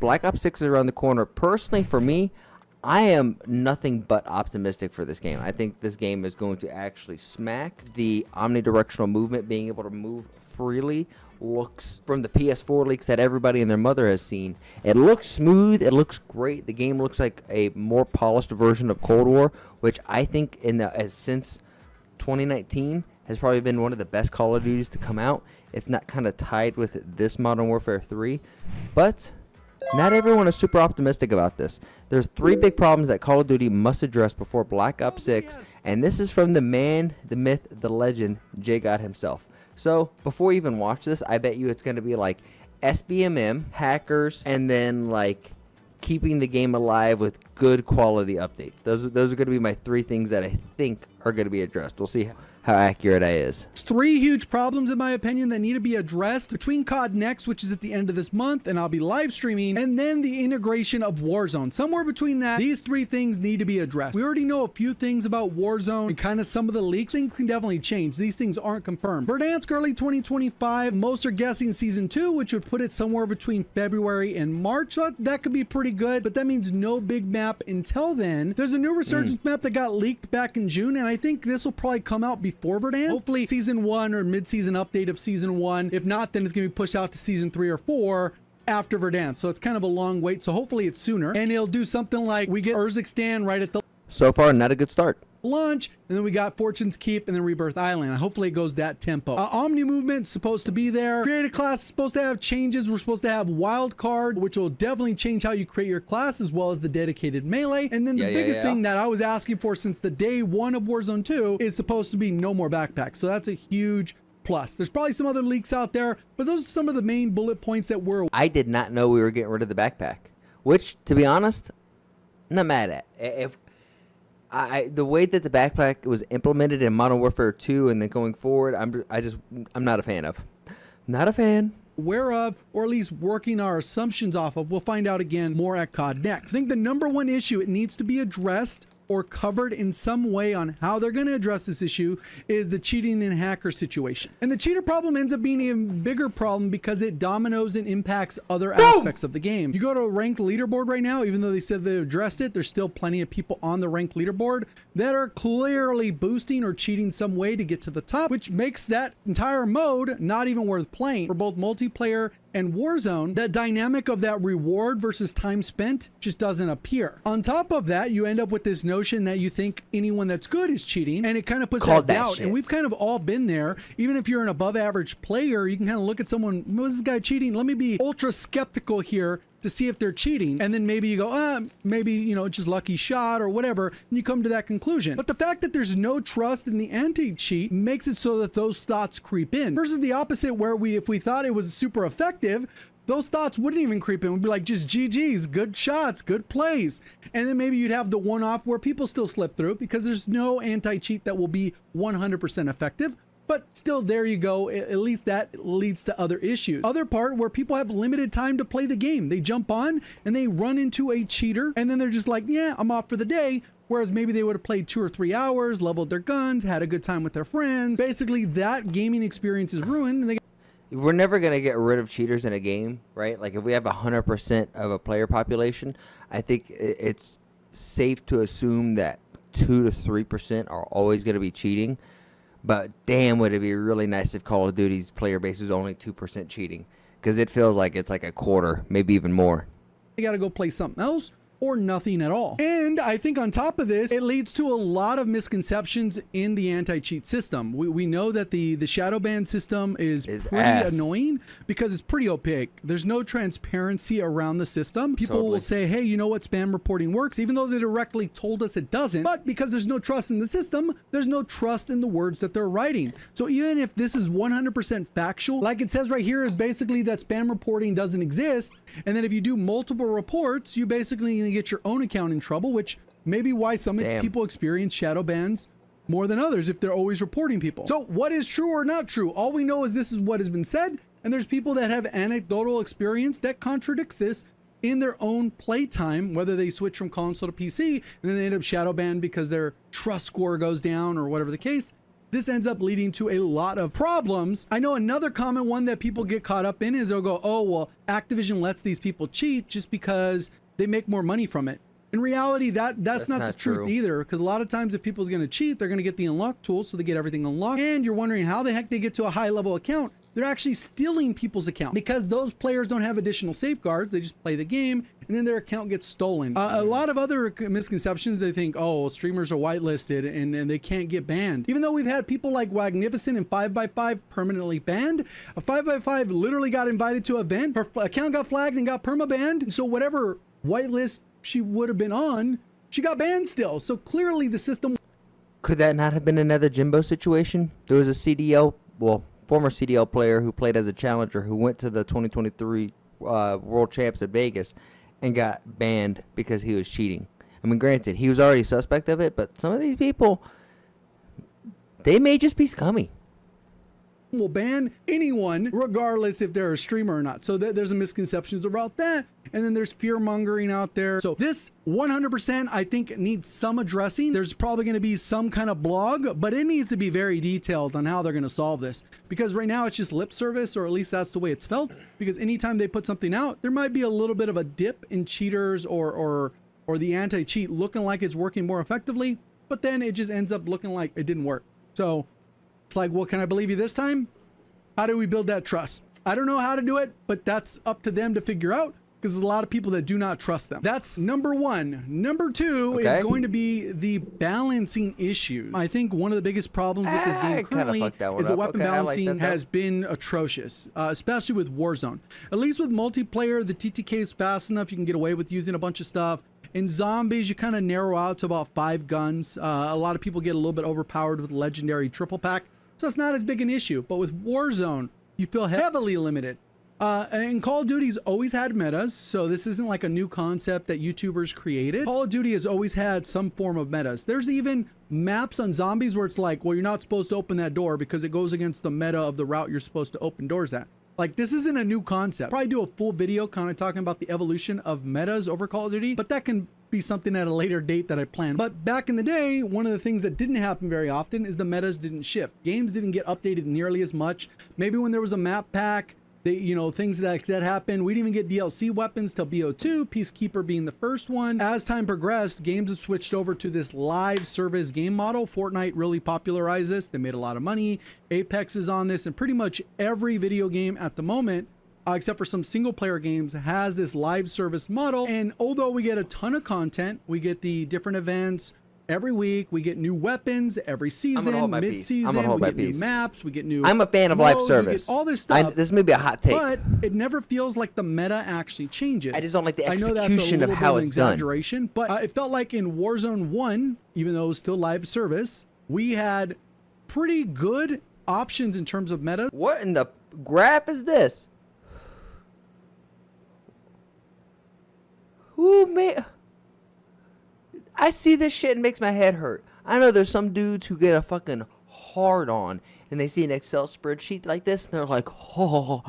Black Ops 6 is around the corner. Personally, for me, I am nothing but optimistic for this game. I think this game is going to actually smack. The omnidirectional movement, being able to move freely, looks, from the PS4 leaks that everybody and their mother has seen, it looks smooth, it looks great. The game looks like a more polished version of Cold War, which I think since 2019 has probably been one of the best Call of Duties to come out, if not kind of tied with this Modern Warfare 3. But not everyone is super optimistic about this. There's 3 big problems that Call of Duty must address before Black Ops 6, and this is from the man, the myth, the legend, J God himself. So before you even watch this, I bet you it's going to be like SBMM, hackers, and then like keeping the game alive with good quality updates. Those are going to be my 3 things that I think are going to be addressed. We'll see how accurate I is. 3 huge problems, in my opinion, that need to be addressed between COD Next, which is at the end of this month, and I'll be live streaming, and then the integration of Warzone. Somewhere between that, these 3 things need to be addressed. We already know a few things about Warzone and kind of some of the leaks. Things can definitely change. These things aren't confirmed. Verdansk early 2025. Most are guessing Season 2, which would put it somewhere between February and March. So that could be pretty good, but that means no big map until then. There's a new Resurgence map that got leaked back in June, and I think this will probably come out before Verdansk. Hopefully Season 1 or mid-season update of Season 1. If not, then it's going to be pushed out to Season 3 or 4 after Verdansk. So it's kind of a long wait. So hopefully it's sooner. And it'll do something like we get Urzikstan right at the So far, not a good start. launch, and then we got Fortune's Keep and then Rebirth Island. Hopefully it goes that tempo. Omni Movement's supposed to be there. Create a class is supposed to have changes. We're supposed to have Wild Card, which will definitely change how you create your class, as well as the dedicated melee. And then the biggest thing that I was asking for since the day 1 of Warzone 2 is supposed to be no more backpacks. So that's a huge plus. There's probably some other leaks out there, but those are some of the main bullet points that were. I did not know we were getting rid of the backpack, which, to be honest, I'm not mad at. If the way that the backpack was implemented in Modern Warfare 2 and then going forward, I'm not a fan of. Not a fan. Aware of, or at least working our assumptions off of. We'll find out again more at COD Next. I think the #1 issue it needs to be addressed or covered in some way on how they're going to address this issue is the cheating and hacker situation. And the cheater problem ends up being a bigger problem because it dominoes and impacts other aspects of the game. You go to a ranked leaderboard right now, even though they said they addressed it, there's still plenty of people on the ranked leaderboard that are clearly boosting or cheating some way to get to the top, which makes that entire mode not even worth playing. For both multiplayer and Warzone, that dynamic of that reward versus time spent just doesn't appear. On top of that, you end up with this notion that you think anyone that's good is cheating, and it kind of puts that doubt. And we've kind of all been there. Even if you're an above average player, you can kind of look at someone, was this guy cheating? Let me be ultra skeptical here to see if they're cheating. And then maybe you go, maybe, you know, just lucky shot or whatever, and you come to that conclusion. But the fact that there's no trust in the anti-cheat makes it so that those thoughts creep in, versus the opposite, where if we thought it was super effective, those thoughts wouldn't even creep in. We'd be like, just GG's, good shots, good plays. And then maybe you'd have the one-off where people still slip through because there's no anti-cheat that will be 100% effective. But still, there you go. At least that leads to other issues. Other part where people have limited time to play the game. They jump on and they run into a cheater, and then they're just like, yeah, I'm off for the day. Whereas maybe they would have played 2 or 3 hours, leveled their guns, had a good time with their friends. Basically, that gaming experience is ruined. And we're never going to get rid of cheaters in a game, right? Like if we have 100% of a player population, I think it's safe to assume that 2 to 3% are always going to be cheating. But damn, would it be really nice if Call of Duty's player base was only 2% cheating, because it feels like it's like a quarter, maybe even more. they got to go play something else or nothing at all. And I think on top of this, it leads to a lot of misconceptions in the anti-cheat system. We know that the shadow ban system is pretty annoying because it's pretty opaque. There's no transparency around the system. People will say, hey, you know what, spam reporting works, even though they directly told us it doesn't. But because there's no trust in the system, there's no trust in the words that they're writing. So even if this is 100% factual, like it says right here, is basically that spam reporting doesn't exist. And then if you do multiple reports, you basically going to get your own account in trouble, which may be why some people experience shadow bans more than others if they're always reporting people. So what is true or not true? All we know is this is what has been said, and there's people that have anecdotal experience that contradicts this in their own playtime, whether they switch from console to PC and then they end up shadow banned because their trust score goes down or whatever the case. this ends up leading to a lot of problems. I know another common one that people get caught up in is they'll go, oh, well, Activision lets these people cheat just because they make more money from it. In reality, that's not the truth either, because a lot of times if people's going to cheat, they're going to get the unlock tool, so they get everything unlocked. And you're wondering how the heck they get to a high level account. They're actually stealing people's account because those players don't have additional safeguards. They just play the game and then their account gets stolen. A lot of other misconceptions, they think, oh, streamers are whitelisted and they can't get banned. Even though we've had people like Wagnificent and 5x5 permanently banned, a 5x5 literally got invited to an event. Her account got flagged and got perma-banned. So whatever whitelist she would have been on, she got banned still. So clearly the system. Could that not have been another Jimbo situation? There was a CDL, well, former CDL player who played as a challenger who went to the 2023 World Champs at Vegas and got banned because he was cheating. I mean, granted, he was already suspect of it, but some of these people, they may just be scummy. Will ban anyone regardless if they're a streamer or not. So there's a misconceptions about that, and then there's fear mongering out there. So this 100% I think needs some addressing. There's probably going to be some kind of blog, but it needs to be very detailed on how they're going to solve this, because right now it's just lip service, or at least that's the way it's felt, because anytime they put something out, there might be a little bit of a dip in cheaters or the anti-cheat looking like it's working more effectively, but then it just ends up looking like it didn't work. So it's like, well, can I believe you this time? How do we build that trust? I don't know how to do it, but that's up to them to figure out, because there's a lot of people that do not trust them. That's number one. Number two is going to be the balancing issue. I think one of the biggest problems with this game currently is the weapon balancing has been atrocious, especially with Warzone. At least with multiplayer, the TTK is fast enough. You can get away with using a bunch of stuff. In zombies, you kind of narrow out to about 5 guns. A lot of people get a little bit overpowered with legendary triple pack, so it's not as big an issue. But with Warzone, you feel heavily limited. And Call of Duty's always had metas, so this isn't like a new concept that YouTubers created. Call of Duty has always had some form of metas. There's even maps on zombies where it's like, well, you're not supposed to open that door because it goes against the meta of the route you're supposed to open doors at. Like, this isn't a new concept. Probably do a full video kind of talking about the evolution of metas over Call of Duty, but that can be something at a later date that I plan. But back in the day, one of the things that didn't happen very often is the metas didn't shift. Games didn't get updated nearly as much. Maybe when there was a map pack, things that happened. We didn't even get DLC weapons till BO2, Peacekeeper being the first one. As time progressed, games have switched over to this live service game model. Fortnite really popularized this. They made a lot of money. Apex is on this, and pretty much every video game at the moment, except for some single player games, has this live service model. And although we get a ton of content, we get the different events every week, we get new weapons every season, mid-season, we get new maps, we get new I'm a fan of live service. All this stuff. This may be a hot take, but it never feels like the meta actually changes. I just don't like the execution I know that's a little of how bit of it's done. Exaggeration, but it felt like in Warzone 1, even though it was still live service, we had pretty good options in terms of meta. What in the crap is this? Who made... I see this shit and it makes my head hurt. I know there's some dudes who get a fucking hard on and they see an Excel spreadsheet like this and they're like, oh,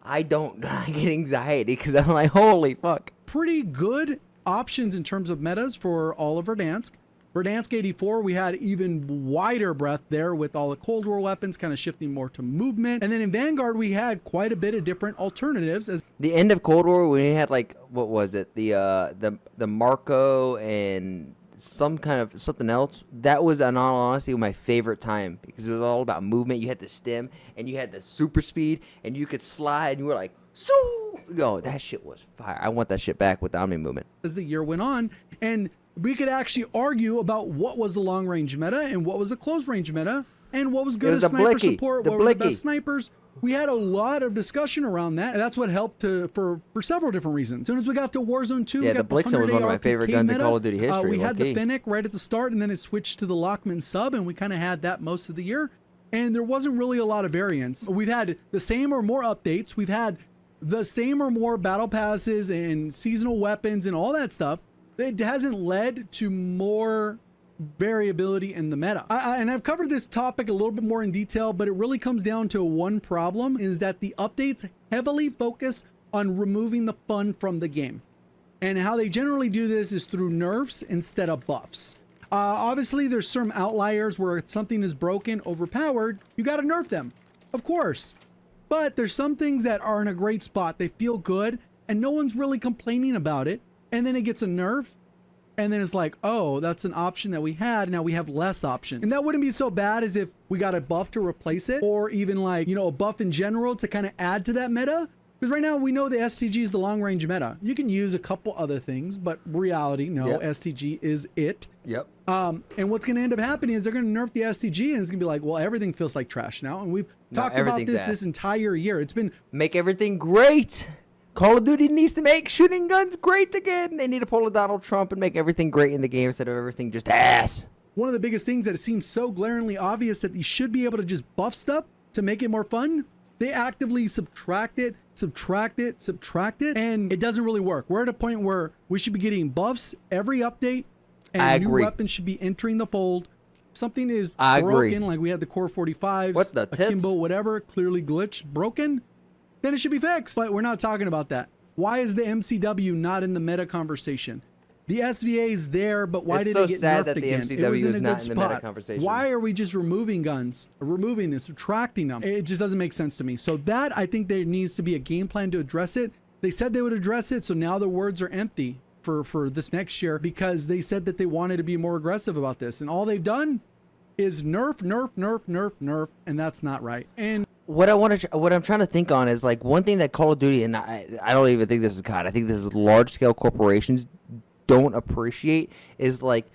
I get anxiety because I'm like, holy fuck. Pretty good options in terms of metas for all of Verdansk. Verdansk 84, we had even wider breadth there with all the Cold War weapons kind of shifting more to movement. And then in Vanguard, we had quite a bit of different alternatives. As the end of Cold War, we had like, what was it? The Marco and some kind of something else. That was, in all honesty, my favorite time because it was all about movement. You had the stim and you had the super speed and you could slide and you were like, so, yo, that shit was fire. I want that shit back with the Omni movement. As the year went on, and we could actually argue about what was the long range meta and what was the close range meta and what was good as sniper support, what were the best snipers. We had a lot of discussion around that, and that's what helped for several different reasons. As soon as we got to Warzone 2, yeah, we got the Blixen was one of my favorite guns in Call of Duty history. We had the Fennec right at the start, and then it switched to the Lockman sub, and we kind of had that most of the year. And there wasn't really a lot of variance. We've had the same or more updates. We've had the same or more battle passes and seasonal weapons and all that stuff. It hasn't led to more variability in the meta. And I've covered this topic a little bit more in detail, but it really comes down to one problem, is that the updates heavily focus on removing the fun from the game. And how they generally do this is through nerfs instead of buffs. Obviously, there's some outliers where something is broken, overpowered. You got to nerf them, of course. But there's some things that are in a great spot. They feel good, and no one's really complaining about it. And then it gets a nerf, and then it's like, oh, that's an option that we had. Now we have less option. And that wouldn't be so bad as if we got a buff to replace it, or even like, you know, a buff in general to kind of add to that meta. Because right now we know the STG is the long range meta. You can use a couple other things, but reality, no, STG is it. Yep. And what's going to end up happening is they're going to nerf the STG, and it's going to be like, well, everything feels like trash now. And we've talked about this entire year. It's been make everything great. Call of Duty needs to make shooting guns great again. They need to pull a Donald Trump and make everything great in the game instead of everything just ass. One of the biggest things that it seems so glaringly obvious that they should be able to just buff stuff to make it more fun. They actively subtract it, and it doesn't really work. We're at a point where we should be getting buffs every update, and new weapons should be entering the fold. Something is broken, like we had the Core 45s, what the tits? Akimbo, whatever, clearly glitched, broken, then it should be fixed. But we're not talking about that. Why is the MCW not in the meta conversation? The SVA is there, but why did it get nerfed again? It's so sad that the MCW is not in the meta conversation. Why are we just removing guns, removing this, subtracting them? It just doesn't make sense to me. So that, I think there needs to be a game plan to address it. They said they would address it, so now the words are empty for this next year because they said that they wanted to be more aggressive about this. And all they've done is nerf, and that's not right. And what I'm trying to think on is like one thing that Call of Duty, and I don't even think this is COD. I think this is large scale corporations don't appreciate is like,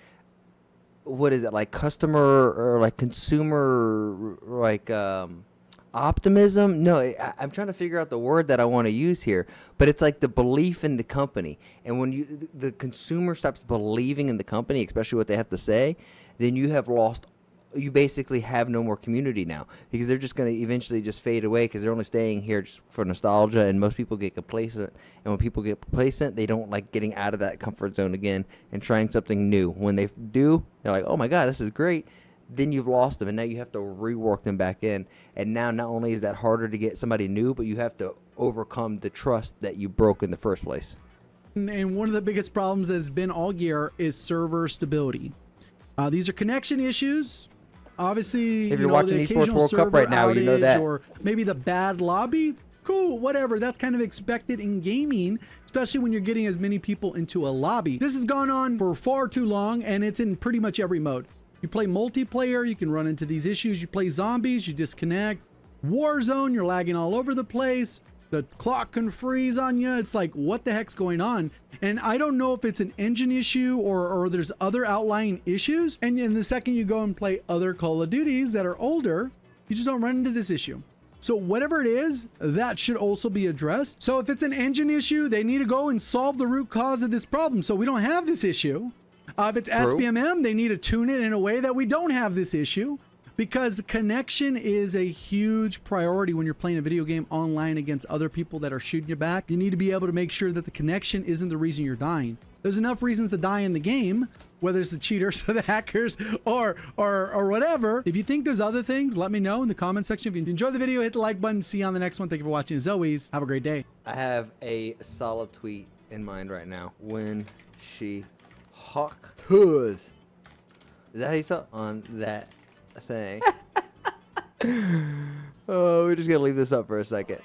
what is it, like customer or like consumer like optimism? No, I'm trying to figure out the word that I want to use here, but it's like the belief in the company. And when the consumer stops believing in the company, especially what they have to say, then you basically have no more community now, because they're just going to eventually just fade away because they're only staying here just for nostalgia, and most people get complacent. And when people get complacent, they don't like getting out of that comfort zone again and trying something new. When they do, they're like, oh my God, this is great. Then you've lost them, and now you have to rework them back in. And now not only is that harder to get somebody new, but you have to overcome the trust that you broke in the first place. And one of the biggest problems that has been all year is server stability. These are connection issues. Obviously, if you're watching Esports World Cup right now, you know that. Or maybe the bad lobby. Cool, whatever. That's kind of expected in gaming, especially when you're getting as many people into a lobby. This has gone on for far too long, and it's in pretty much every mode. You play multiplayer, you can run into these issues. You play zombies, you disconnect. Warzone, you're lagging all over the place. The clock can freeze on you. It's like, what the heck's going on? And I don't know if it's an engine issue or there's other outlying issues. And in the second you go and play other Call of Duties that are older, you just don't run into this issue. So whatever it is, that should also be addressed. So if it's an engine issue, they need to go and solve the root cause of this problem so we don't have this issue. If it's SBMM, they need to tune it in a way that we don't have this issue. Because connection is a huge priority when you're playing a video game online against other people that are shooting you back. You need to be able to make sure that the connection isn't the reason you're dying. There's enough reasons to die in the game, whether it's the cheaters or the hackers or whatever. If you think there's other things, let me know in the comment section. If you enjoyed the video, hit the like button. See you on the next one. Thank you for watching. As always, have a great day. I have a solid tweet in mind right now. When she hawk toes. Is that how you saw on that thing? Oh, we're just gonna leave this up for a second.